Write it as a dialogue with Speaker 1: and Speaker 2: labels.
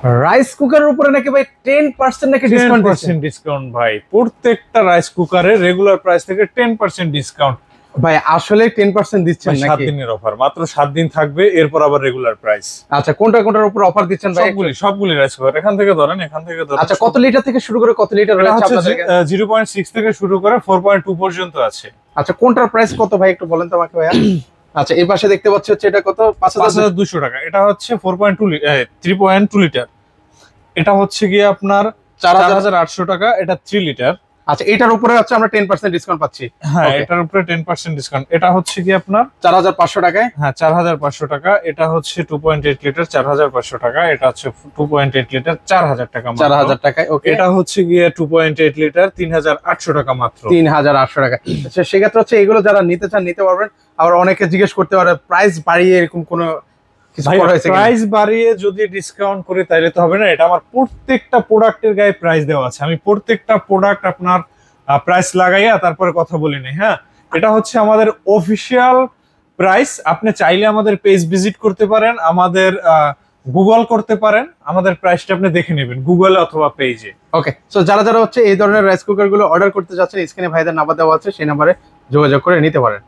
Speaker 1: Rice কুকারের উপরে নাকি ভাই 10% নাকি ডিসকাউন্ট দিচ্ছেন?
Speaker 2: 10% ডিসকাউন্ট ভাই, প্রত্যেকটা রাইস কুকারে রেগুলার প্রাইস থেকে 10% ডিসকাউন্ট
Speaker 1: ভাই আসলে 10% দিচ্ছেন নাকি?
Speaker 2: 7 দিনের অফার, মাত্র 7 দিন থাকবে, এরপর আবার রেগুলার প্রাইস।
Speaker 1: আচ্ছা, কোনটার উপর অফার দিচ্ছেন ভাই?
Speaker 2: সবগুলি রাইস কুকার, এখান থেকে ধরেন।
Speaker 1: আচ্ছা, কত লিটার থেকে শুরু করে কত লিটার রয়েছে আপনাদের কাছে?
Speaker 2: 0.6 থেকে শুরু করে 4.2 পর্যন্ত আছে।
Speaker 1: আচ্ছা, কোনটার প্রাইস কত ভাই একটু বলেন তো আমাকে ভাইয়া। আচ্ছা, এই পাশে দেখতে পাচ্ছি হচ্ছে এটা কত?
Speaker 2: 5200 টাকা। এটা হচ্ছে 3.2 লিটার। এটা হচ্ছে গিয়ে আপনার 4800 টাকা। এটা 3 লিটার।
Speaker 1: আচ্ছা, এটার উপরে হচ্ছে আমরা 10% ডিসকাউন্ট পাচ্ছি।
Speaker 2: হ্যাঁ, এটার উপরে 10% ডিসকাউন্ট। এটা হচ্ছে কি আপনার
Speaker 1: 4500 টাকায়।
Speaker 2: হ্যাঁ, 4500 টাকা। এটা হচ্ছে 2.8 লিটার, 4500 টাকা। এটা হচ্ছে 2.8 লিটার, 4000 টাকা মাত্র।
Speaker 1: 4000 টাকায়। ওকে,
Speaker 2: এটা হচ্ছে গিয়ে 2.8 লিটার, 3800 টাকা মাত্র।
Speaker 1: 3800 টাকা। আচ্ছা, সেক্ষেত্রে হচ্ছে এগুলো যারা নিতে চান নিতে পারবেন। আবার অনেকে জিজ্ঞেস করতে পারে প্রাইস বাড়িয়ে এরকম কোনো কিছু করা হয়েছে কিনা?
Speaker 2: প্রাইস বাড়িয়ে যদি ডিসকাউন্ট করি তাহলে তো হবে না। এটা আমার প্রত্যেকটা প্রোডাক্টের গায়ে প্রাইস দেওয়া আছে। আমি প্রত্যেকটা প্রোডাক্ট আপনার প্রাইস লাগাইয়া তারপরে কথা বলি নাই। হ্যাঁ, এটা হচ্ছে আমাদের অফিসিয়াল প্রাইস। আপনি চাইলে আমাদের পেজ ভিজিট করতে পারেন, আমাদের গুগল করতে পারেন, আমাদের প্রাইসটা আপনি দেখে নেবেন গুগলে অথবা পেজে।
Speaker 1: ওকে, সো যারা হচ্ছে এই ধরনের রাইস কুকার গুলো অর্ডার করতে যাচ্ছেন, স্ক্রিনে ভাইদের নাম্বার দেওয়া আছে, সেই নাম্বারে যোগাযোগ করে নিতে পারেন।